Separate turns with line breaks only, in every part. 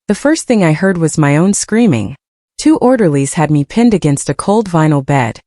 The first thing I heard was my own screaming. 2 orderlies had me pinned against a cold vinyl bed,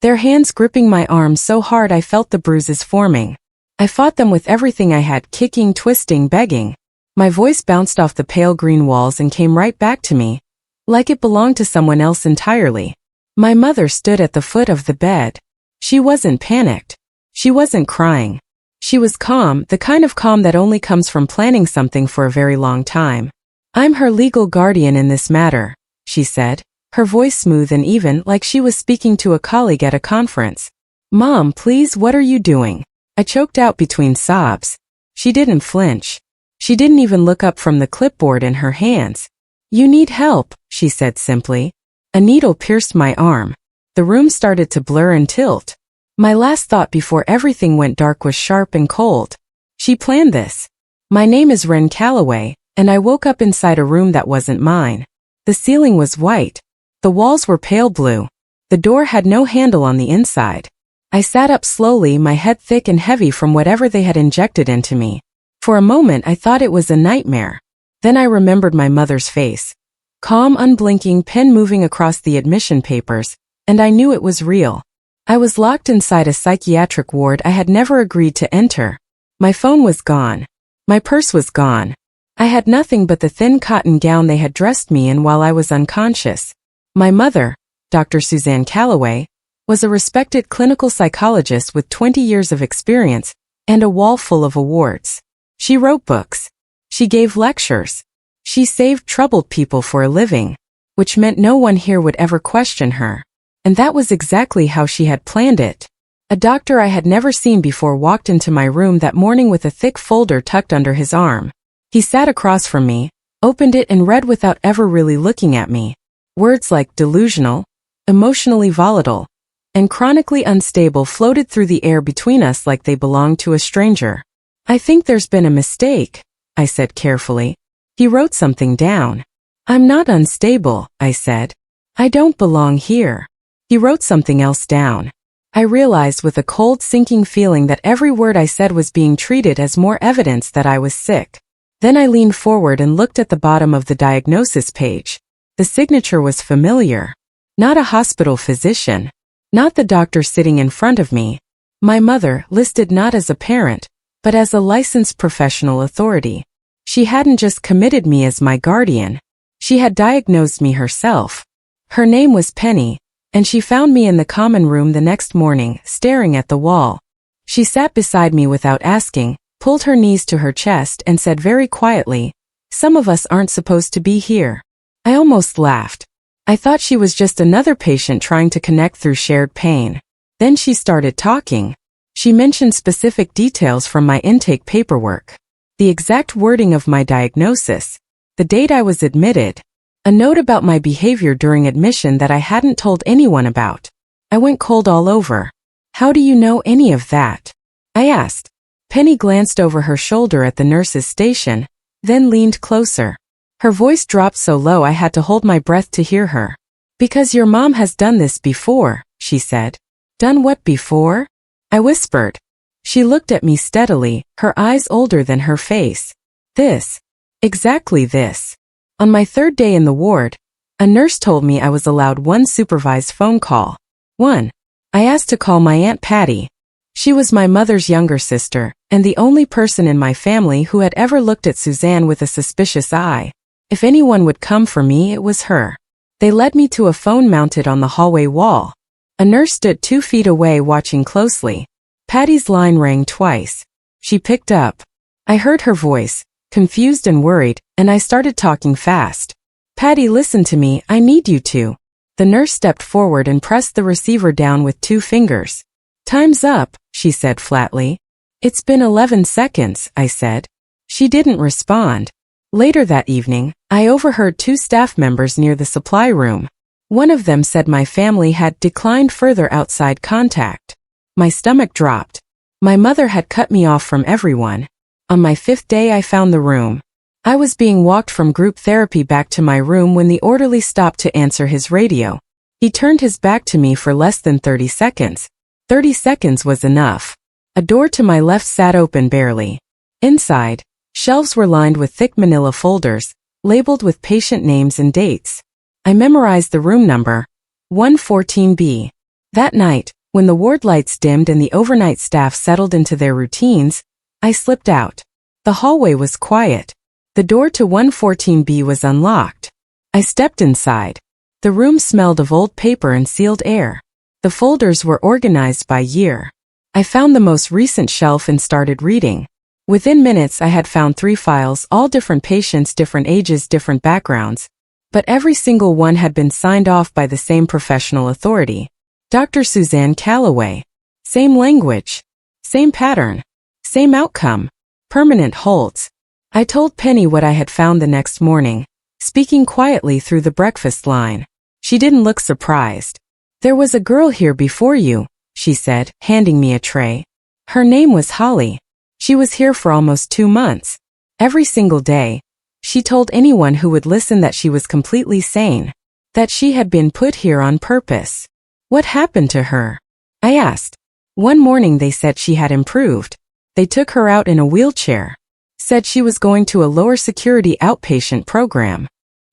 their hands gripping my arm so hard I felt the bruises forming. I fought them with everything I had, kicking, twisting, begging. My voice bounced off the pale green walls and came right back to me, like it belonged to someone else entirely. My mother stood at the foot of the bed. She wasn't panicked. She wasn't crying. She was calm, the kind of calm that only comes from planning something for a very long time. "I'm her legal guardian in this matter," she said, her voice smooth and even, like she was speaking to a colleague at a conference. "Mom, please, what are you doing?" I choked out between sobs. She didn't flinch. She didn't even look up from the clipboard in her hands. "You need help," she said simply. A needle pierced my arm. The room started to blur and tilt. My last thought before everything went dark was sharp and cold. She planned this. My name is Wren Calloway, and I woke up inside a room that wasn't mine. The ceiling was white. The walls were pale blue. The door had no handle on the inside. I sat up slowly, my head thick and heavy from whatever they had injected into me. For a moment I thought it was a nightmare. Then I remembered my mother's face. Calm, unblinking, pen moving across the admission papers, and I knew it was real. I was locked inside a psychiatric ward I had never agreed to enter. My phone was gone. My purse was gone. I had nothing but the thin cotton gown they had dressed me in while I was unconscious. My mother, Dr. Suzanne Calloway, was a respected clinical psychologist with 20 years of experience and a wall full of awards. She wrote books. She gave lectures. She saved troubled people for a living, which meant no one here would ever question her. And that was exactly how she had planned it. A doctor I had never seen before walked into my room that morning with a thick folder tucked under his arm. He sat across from me, opened it and read without ever really looking at me. Words like delusional, emotionally volatile, and chronically unstable floated through the air between us like they belonged to a stranger. "I think there's been a mistake," I said carefully. He wrote something down. "I'm not unstable," I said. "I don't belong here." He wrote something else down. I realized with a cold, sinking feeling that every word I said was being treated as more evidence that I was sick. Then I leaned forward and looked at the bottom of the diagnosis page. The signature was familiar. Not a hospital physician. Not the doctor sitting in front of me. My mother, listed not as a parent, but as a licensed professional authority. She hadn't just committed me as my guardian. She had diagnosed me herself. Her name was Penny, and she found me in the common room the next morning, staring at the wall. She sat beside me without asking, pulled her knees to her chest and said very quietly, "Some of us aren't supposed to be here." I almost laughed. I thought she was just another patient trying to connect through shared pain. Then she started talking. She mentioned specific details from my intake paperwork. The exact wording of my diagnosis. The date I was admitted. A note about my behavior during admission that I hadn't told anyone about. I went cold all over. "How do you know any of that?" I asked. Penny glanced over her shoulder at the nurse's station, then leaned closer. Her voice dropped so low I had to hold my breath to hear her. "Because your mom has done this before," she said. "Done what before?" I whispered. She looked at me steadily, her eyes older than her face. "This. Exactly this." On my 3rd day in the ward, a nurse told me I was allowed 1 supervised phone call. 1. I asked to call my Aunt Patty. She was my mother's younger sister, and the only person in my family who had ever looked at Suzanne with a suspicious eye. If anyone would come for me, it was her. They led me to a phone mounted on the hallway wall. A nurse stood 2 feet away watching closely. Patty's line rang twice. She picked up. I heard her voice, confused and worried, and I started talking fast. "Patty, listen to me, I need you to." The nurse stepped forward and pressed the receiver down with 2 fingers. "Time's up," she said flatly. "It's been 11 seconds, I said. She didn't respond. Later that evening, I overheard 2 staff members near the supply room. One of them said my family had declined further outside contact. My stomach dropped. My mother had cut me off from everyone. On my 5th day I found the room. I was being walked from group therapy back to my room when the orderly stopped to answer his radio. He turned his back to me for less than 30 seconds. 30 seconds was enough. A door to my left sat open barely. Inside, shelves were lined with thick manila folders, labeled with patient names and dates. I memorized the room number, 114B. That night, when the ward lights dimmed and the overnight staff settled into their routines, I slipped out. The hallway was quiet. The door to 114B was unlocked. I stepped inside. The room smelled of old paper and sealed air. The folders were organized by year. I found the most recent shelf and started reading. Within minutes I had found 3 files, all different patients, different ages, different backgrounds. But every single one had been signed off by the same professional authority. Dr. Suzanne Calloway. Same language. Same pattern. Same outcome. Permanent holds. I told Penny what I had found the next morning, speaking quietly through the breakfast line. She didn't look surprised. "There was a girl here before you," she said, handing me a tray. "Her name was Holly. She was here for almost 2 months. Every single day, she told anyone who would listen that she was completely sane, that she had been put here on purpose." "What happened to her?" I asked. "One morning they said she had improved. They took her out in a wheelchair. Said she was going to a lower security outpatient program."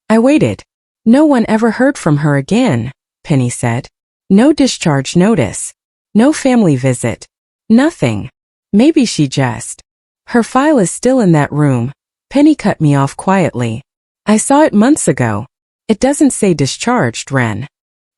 I waited. "No one ever heard from her again," Penny said. "No discharge notice. No family visit. Nothing. Maybe she just..." "Her file is still in that room." Penny cut me off quietly. "I saw it months ago. It doesn't say discharged, Ren."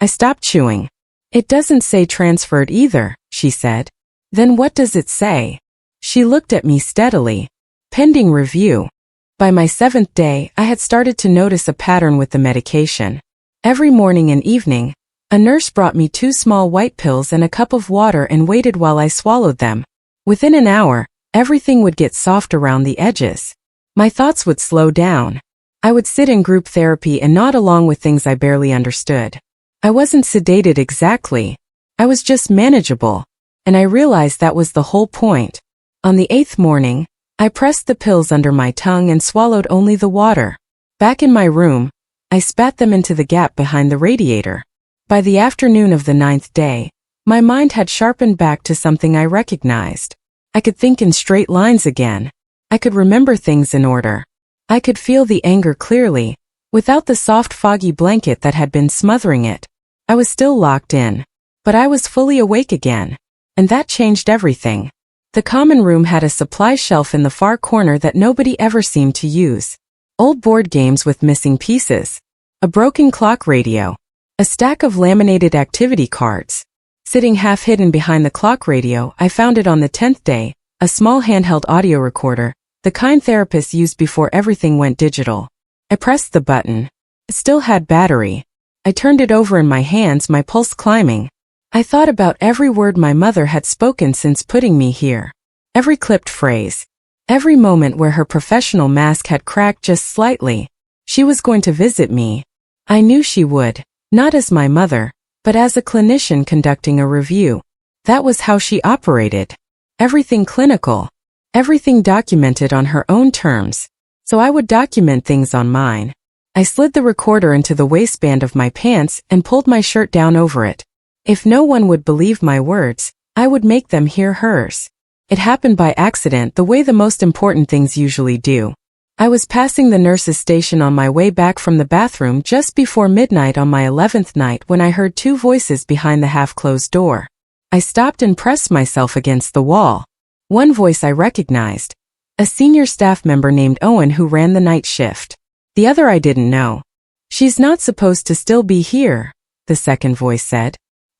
I stopped chewing. "It doesn't say transferred either," she said. "Then what does it say?" She looked at me steadily. "Pending review." By my 7th day, I had started to notice a pattern with the medication. Every morning and evening, a nurse brought me 2 small white pills and a cup of water and waited while I swallowed them. Within an hour, everything would get soft around the edges. My thoughts would slow down. I would sit in group therapy and nod along with things I barely understood. I wasn't sedated exactly. I was just manageable. And I realized that was the whole point. On the 8th morning, I pressed the pills under my tongue and swallowed only the water. Back in my room, I spat them into the gap behind the radiator. By the afternoon of the 9th day, my mind had sharpened back to something I recognized. I could think in straight lines again. I could remember things in order. I could feel the anger clearly, without the soft foggy blanket that had been smothering it. I was still locked in, but I was fully awake again. And that changed everything. The common room had a supply shelf in the far corner that nobody ever seemed to use. Old board games with missing pieces. A broken clock radio. A stack of laminated activity cards. Sitting half hidden behind the clock radio, I found it on the 10th day, a small handheld audio recorder, the kind therapists used before everything went digital. I pressed the button. It still had battery. I turned it over in my hands, my pulse climbing. I thought about every word my mother had spoken since putting me here. Every clipped phrase. Every moment where her professional mask had cracked just slightly. She was going to visit me. I knew she would, not as my mother, but as a clinician conducting a review. That was how she operated. Everything clinical. Everything documented on her own terms. So I would document things on mine. I slid the recorder into the waistband of my pants and pulled my shirt down over it. If no one would believe my words, I would make them hear hers. It happened by accident, the way the most important things usually do. I was passing the nurse's station on my way back from the bathroom just before midnight on my 11th night when I heard 2 voices behind the half-closed door. I stopped and pressed myself against the wall. One voice I recognized. A senior staff member named Owen who ran the night shift. The other I didn't know. "She's not supposed to still be here," the second voice said.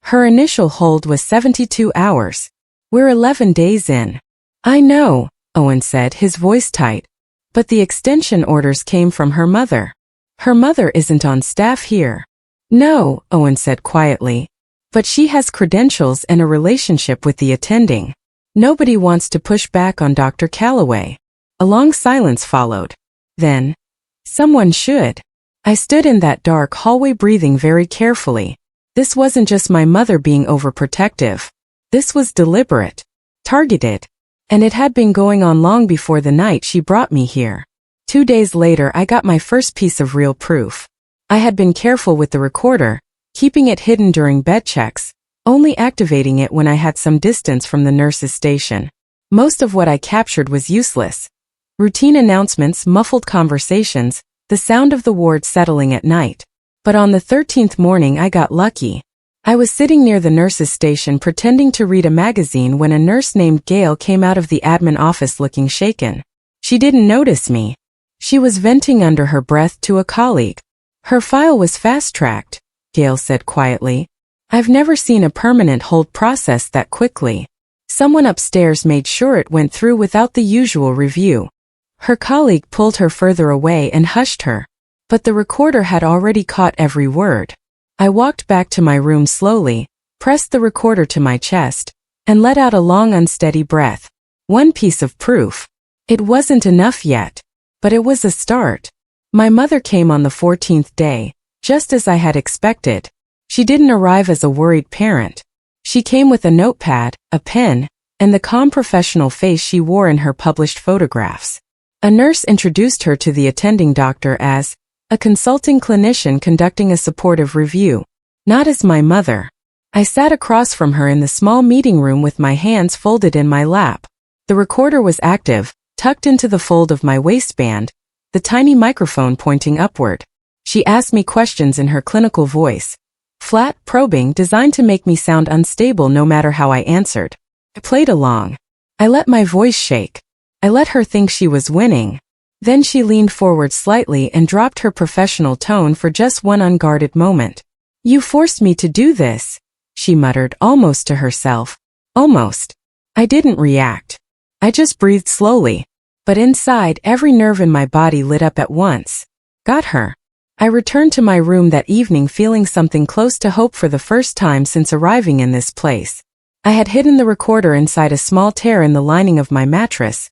"Her initial hold was 72 hours. We're 11 days in." "I know," Owen said, his voice tight. "But the extension orders came from her mother. Her mother isn't on staff here." "No," Owen said quietly. "But she has credentials and a relationship with the attending. Nobody wants to push back on Dr. Calloway." A long silence followed. Then, "Someone should." I stood in that dark hallway breathing very carefully. This wasn't just my mother being overprotective. This was deliberate, targeted, and it had been going on long before the night she brought me here. 2 days later, I got my first piece of real proof. I had been careful with the recorder, keeping it hidden during bed checks, only activating it when I had some distance from the nurse's station. Most of what I captured was useless. Routine announcements, muffled conversations, the sound of the ward settling at night. But on the 13th morning I got lucky. I was sitting near the nurse's station pretending to read a magazine when a nurse named Gail came out of the admin office looking shaken. She didn't notice me. She was venting under her breath to a colleague. Her file was fast-tracked, Gail said quietly. I've never seen a permanent hold process that quickly. Someone upstairs made sure it went through without the usual review. Her colleague pulled her further away and hushed her. But the recorder had already caught every word. I walked back to my room slowly, pressed the recorder to my chest, and let out a long unsteady breath. One piece of proof. It wasn't enough yet, but it was a start. My mother came on the 14th day, just as I had expected. She didn't arrive as a worried parent. She came with a notepad, a pen, and the calm professional face she wore in her published photographs. A nurse introduced her to the attending doctor as a consulting clinician conducting a supportive review, not as my mother. I sat across from her in the small meeting room with my hands folded in my lap. The recorder was active, tucked into the fold of my waistband, the tiny microphone pointing upward. She asked me questions in her clinical voice, flat, probing, designed to make me sound unstable no matter how I answered. I played along. I let my voice shake. I let her think she was winning. Then she leaned forward slightly and dropped her professional tone for just one unguarded moment. You forced me to do this, she muttered almost to herself. Almost. I didn't react. I just breathed slowly. But inside, every nerve in my body lit up at once. Got her. I returned to my room that evening feeling something close to hope for the first time since arriving in this place. I had hidden the recorder inside a small tear in the lining of my mattress,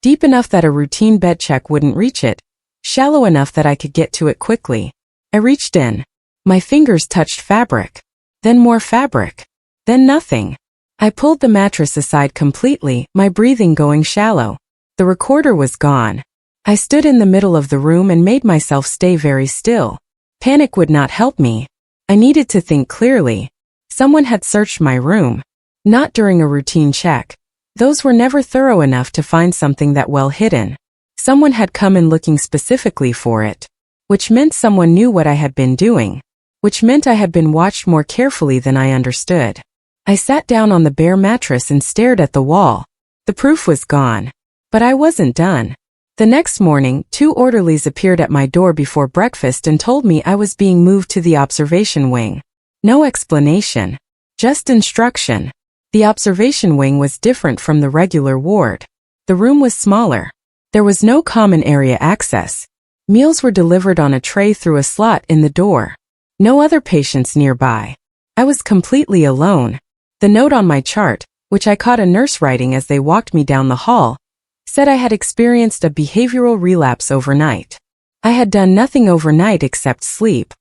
deep enough that a routine bed check wouldn't reach it, shallow enough that I could get to it quickly. I reached in. My fingers touched fabric. Then more fabric. Then nothing. I pulled the mattress aside completely, my breathing going shallow. The recorder was gone. I stood in the middle of the room and made myself stay very still. Panic would not help me. I needed to think clearly. Someone had searched my room. Not during a routine check. Those were never thorough enough to find something that well hidden. Someone had come in looking specifically for it. Which meant someone knew what I had been doing. Which meant I had been watched more carefully than I understood. I sat down on the bare mattress and stared at the wall. The proof was gone. But I wasn't done. The next morning, 2 orderlies appeared at my door before breakfast and told me I was being moved to the observation wing. No explanation. Just instruction. The observation wing was different from the regular ward. The room was smaller. There was no common area access. Meals were delivered on a tray through a slot in the door. No other patients nearby. I was completely alone. The note on my chart, which I caught a nurse writing as they walked me down the hall, said I had experienced a behavioral relapse overnight. I had done nothing overnight except sleep.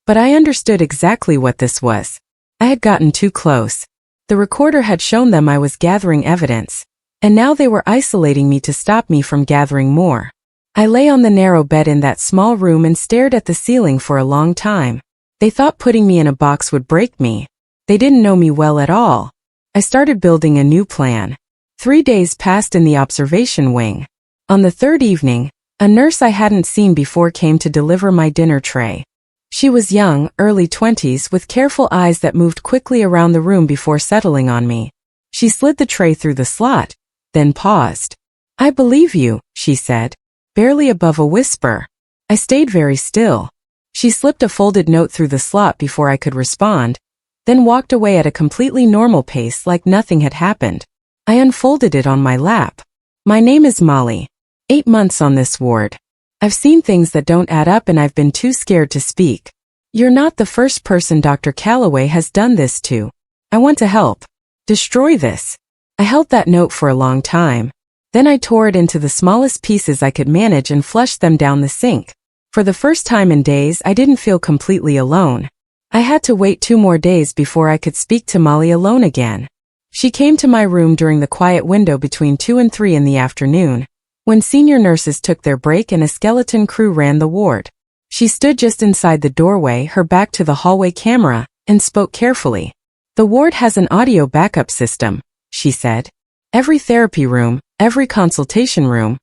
But I understood exactly what this was. I had gotten too close. The recorder had shown them I was gathering evidence, and now they were isolating me to stop me from gathering more. I lay on the narrow bed in that small room and stared at the ceiling for a long time. They thought putting me in a box would break me. They didn't know me well at all. I started building a new plan. 3 days passed in the observation wing. On the 3rd evening, a nurse I hadn't seen before came to deliver my dinner tray. She was young, early 20s, with careful eyes that moved quickly around the room before settling on me. She slid the tray through the slot, then paused. I believe you, she said, barely above a whisper. I stayed very still. She slipped a folded note through the slot before I could respond, then walked away at a completely normal pace like nothing had happened. I unfolded it on my lap. My name is Molly. 8 months on this ward. I've seen things that don't add up and I've been too scared to speak. You're not the first person Dr. Calloway has done this to. I want to help. Destroy this. I held that note for a long time. Then I tore it into the smallest pieces I could manage and flushed them down the sink. For the first time in days, I didn't feel completely alone. I had to wait 2 more days before I could speak to Molly alone again. She came to my room during the quiet window between 2 and 3 in the afternoon, when senior nurses took their break and a skeleton crew ran the ward. She stood just inside the doorway, her back to the hallway camera, and spoke carefully. The ward has an audio backup system, she said. Every therapy room, every consultation room,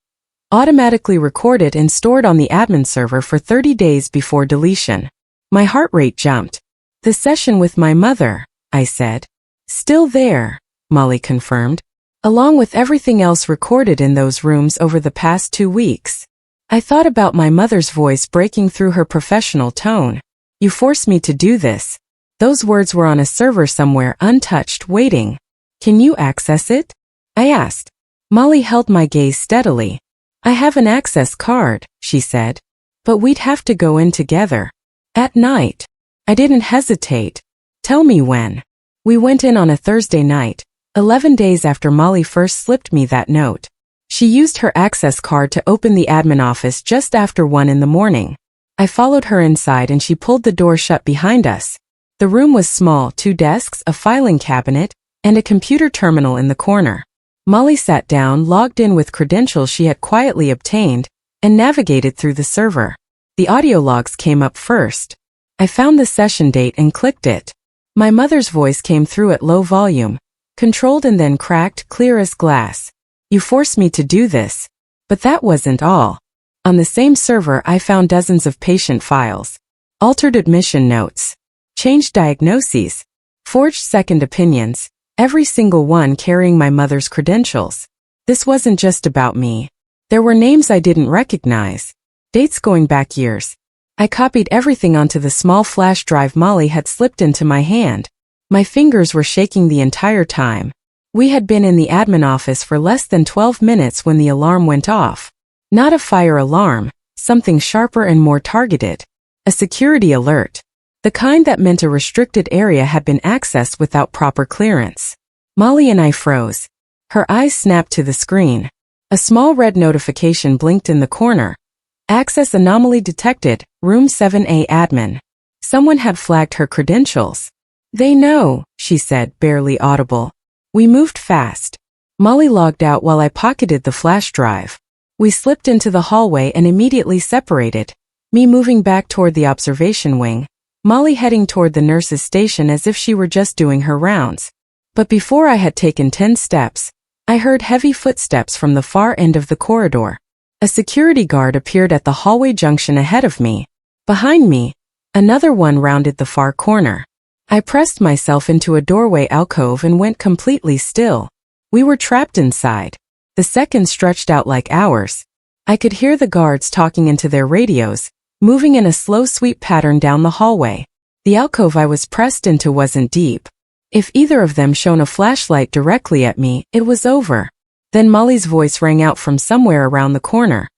automatically recorded and stored on the admin server for 30 days before deletion. My heart rate jumped. The session with my mother, I said. Still there, Molly confirmed, along with everything else recorded in those rooms over the past 2 weeks. I thought about my mother's voice breaking through her professional tone. You forced me to do this. Those words were on a server somewhere untouched, waiting. Can you access it? I asked. Molly held my gaze steadily. I have an access card, she said. But we'd have to go in together. At night. I didn't hesitate. Tell me when. We went in on a Thursday night, 11 days after Molly first slipped me that note. She used her access card to open the admin office just after 1 in the morning. I followed her inside and she pulled the door shut behind us. The room was small, 2 desks, a filing cabinet, and a computer terminal in the corner. Molly sat down, logged in with credentials she had quietly obtained, and navigated through the server. The audio logs came up first. I found the session date and clicked it. My mother's voice came through at low volume, controlled and then cracked, clear as glass. You forced me to do this. But that wasn't all. On the same server I found dozens of patient files, altered admission notes, changed diagnoses, forged second opinions, every single one carrying my mother's credentials. This wasn't just about me. There were names I didn't recognize, dates going back years. I copied everything onto the small flash drive Molly had slipped into my hand. My fingers were shaking the entire time. We had been in the admin office for less than 12 minutes when the alarm went off. Not a fire alarm, something sharper and more targeted. A security alert. The kind that meant a restricted area had been accessed without proper clearance. Molly and I froze. Her eyes snapped to the screen. A small red notification blinked in the corner. Access anomaly detected, room 7A admin. Someone had flagged her credentials. They know, she said, barely audible. We moved fast. Molly logged out while I pocketed the flash drive. We slipped into the hallway and immediately separated. Me moving back toward the observation wing, Molly heading toward the nurse's station as if she were just doing her rounds. But before I had taken 10 steps, I heard heavy footsteps from the far end of the corridor. A security guard appeared at the hallway junction ahead of me. Behind me, another one rounded the far corner. I pressed myself into a doorway alcove and went completely still. We were trapped inside. The seconds stretched out like hours. I could hear the guards talking into their radios, moving in a slow sweep pattern down the hallway. The alcove I was pressed into wasn't deep. If either of them shone a flashlight directly at me, it was over. Then Molly's voice rang out from somewhere around the corner.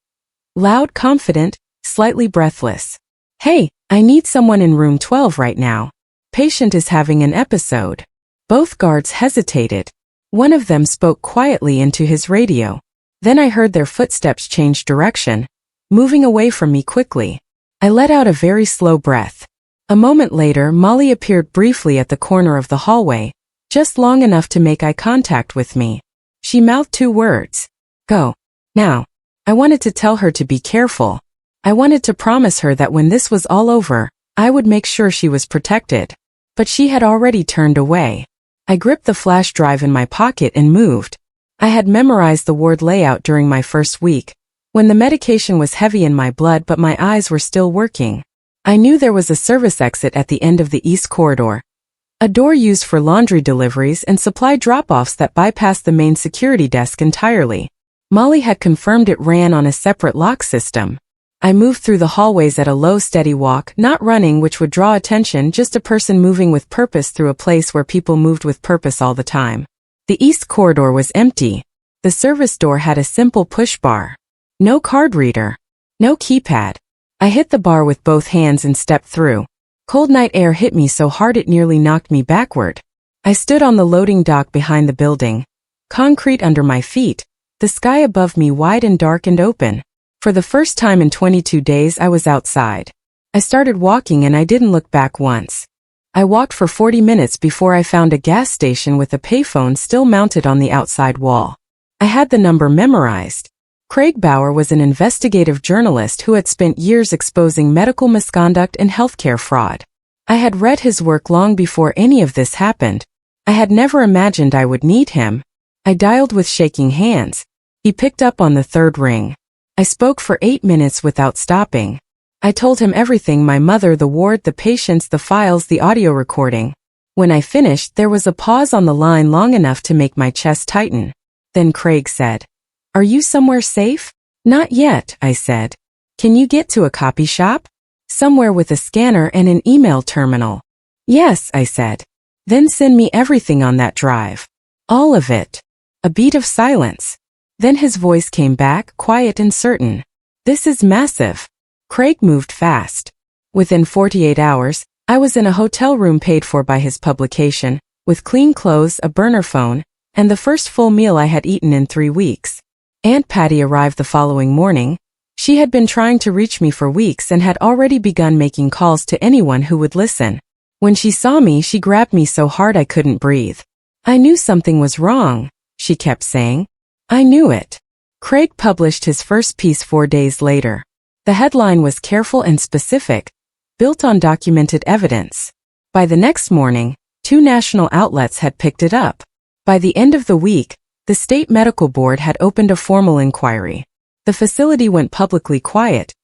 Loud, confident, slightly breathless. Hey, I need someone in room 12 right now. Patient is having an episode. Both guards hesitated. One of them spoke quietly into his radio. Then I heard their footsteps change direction, moving away from me quickly. I let out a very slow breath. A moment later, Molly appeared briefly at the corner of the hallway, just long enough to make eye contact with me. She mouthed 2 words. Go. Now. I wanted to tell her to be careful. I wanted to promise her that when this was all over, I would make sure she was protected. But she had already turned away. I gripped the flash drive in my pocket and moved. I had memorized the ward layout during my first week, when the medication was heavy in my blood but my eyes were still working. I knew there was a service exit at the end of the east corridor, a door used for laundry deliveries and supply drop-offs that bypassed the main security desk entirely. Molly had confirmed it ran on a separate lock system. I moved through the hallways at a low, steady walk, not running, which would draw attention, just a person moving with purpose through a place where people moved with purpose all the time. The east corridor was empty. The service door had a simple push bar. No card reader. No keypad. I hit the bar with both hands and stepped through. Cold night air hit me so hard it nearly knocked me backward. I stood on the loading dock behind the building. Concrete under my feet. The sky above me wide and dark and open. For the first time in 22 days I was outside. I started walking and I didn't look back once. I walked for 40 minutes before I found a gas station with a payphone still mounted on the outside wall. I had the number memorized. Craig Bauer was an investigative journalist who had spent years exposing medical misconduct and healthcare fraud. I had read his work long before any of this happened. I had never imagined I would need him. I dialed with shaking hands. He picked up on the third ring. I spoke for 8 minutes without stopping. I told him everything: my mother, the ward, the patients, the files, the audio recording. When I finished, there was a pause on the line long enough to make my chest tighten. Then Craig said, "Are you somewhere safe?" "Not yet," I said. "Can you get to a copy shop?" "Somewhere with a scanner and an email terminal." "Yes," I said. "Then send me everything on that drive." "All of it." A beat of silence. Then his voice came back, quiet and certain. "This is massive." Craig moved fast. Within 48 hours, I was in a hotel room paid for by his publication, with clean clothes, a burner phone, and the first full meal I had eaten in 3 weeks. Aunt Patty arrived the following morning. She had been trying to reach me for weeks and had already begun making calls to anyone who would listen. When she saw me, she grabbed me so hard I couldn't breathe. "I knew something was wrong," she kept saying. "I knew it." Craig published his first piece 4 days later. The headline was careful and specific, built on documented evidence. By the next morning, 2 national outlets had picked it up. By the end of the week, the state medical board had opened a formal inquiry. The facility went publicly quiet.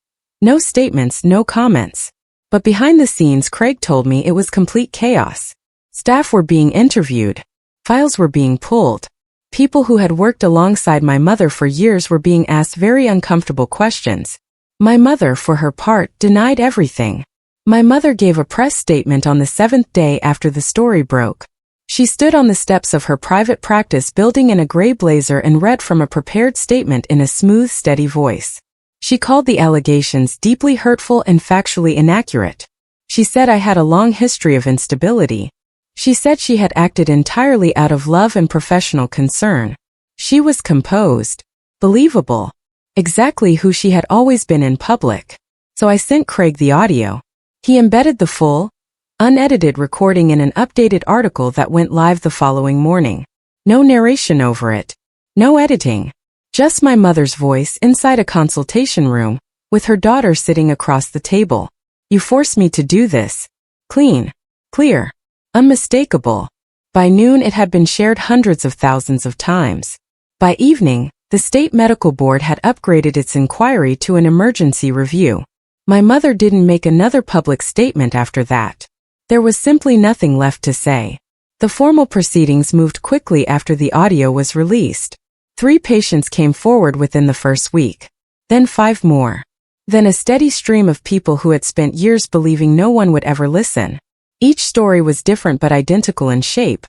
No statements, no comments. But behind the scenes, Craig told me it was complete chaos. Staff were being interviewed. Files were being pulled. People who had worked alongside my mother for years were being asked very uncomfortable questions. My mother, for her part, denied everything. My mother gave a press statement on the 7th day after the story broke. She stood on the steps of her private practice building in a gray blazer and read from a prepared statement in a smooth, steady voice. She called the allegations deeply hurtful and factually inaccurate. She said I had a long history of instability. She said she had acted entirely out of love and professional concern. She was composed, believable, exactly who she had always been in public. So I sent Craig the audio. He embedded the full, unedited recording in an updated article that went live the following morning. No narration over it. No editing. Just my mother's voice inside a consultation room, with her daughter sitting across the table. "You forced me to do this." Clean. Clear. Unmistakable. By noon it had been shared hundreds of thousands of times. By evening, the state medical board had upgraded its inquiry to an emergency review. My mother didn't make another public statement after that. There was simply nothing left to say. The formal proceedings moved quickly after the audio was released. 3 patients came forward within the first week. Then 5 more. Then a steady stream of people who had spent years believing no one would ever listen. Each story was different but identical in shape.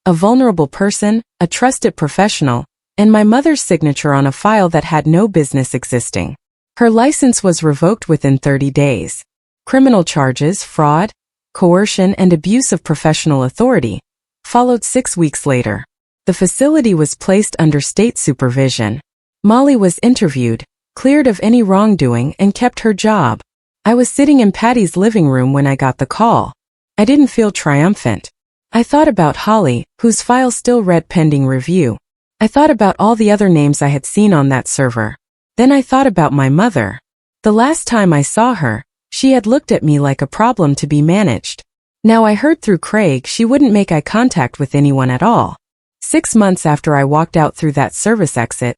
A vulnerable person, a trusted professional, and my mother's signature on a file that had no business existing. Her license was revoked within 30 days. Criminal charges, fraud, coercion, and abuse of professional authority followed 6 weeks later. The facility was placed under state supervision. Molly was interviewed, cleared of any wrongdoing, and kept her job. I was sitting in Patty's living room when I got the call. I didn't feel triumphant. I thought about Holly, whose file still read pending review. I thought about all the other names I had seen on that server. Then I thought about my mother. The last time I saw her, she had looked at me like a problem to be managed. Now I heard through Craig she wouldn't make eye contact with anyone at all. 6 months after I walked out through that service exit,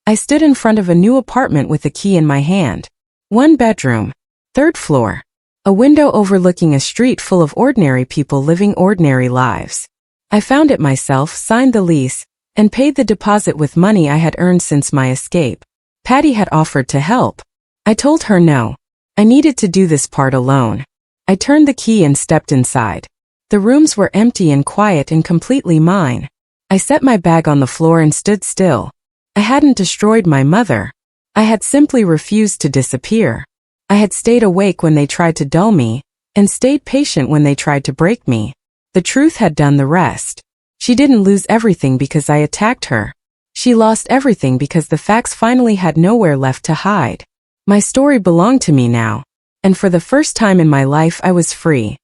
I stood in front of a new apartment with the key in my hand. 1 bedroom, 3rd floor. A window overlooking a street full of ordinary people living ordinary lives. I found it myself, signed the lease, and paid the deposit with money I had earned since my escape. Patty had offered to help. I told her no. I needed to do this part alone. I turned the key and stepped inside. The rooms were empty and quiet and completely mine. I set my bag on the floor and stood still. I hadn't destroyed my mother. I had simply refused to disappear. I had stayed awake when they tried to dull me, and stayed patient when they tried to break me. The truth had done the rest. She didn't lose everything because I attacked her. She lost everything because the facts finally had nowhere left to hide. My story belonged to me now, and for the first time in my life I was free.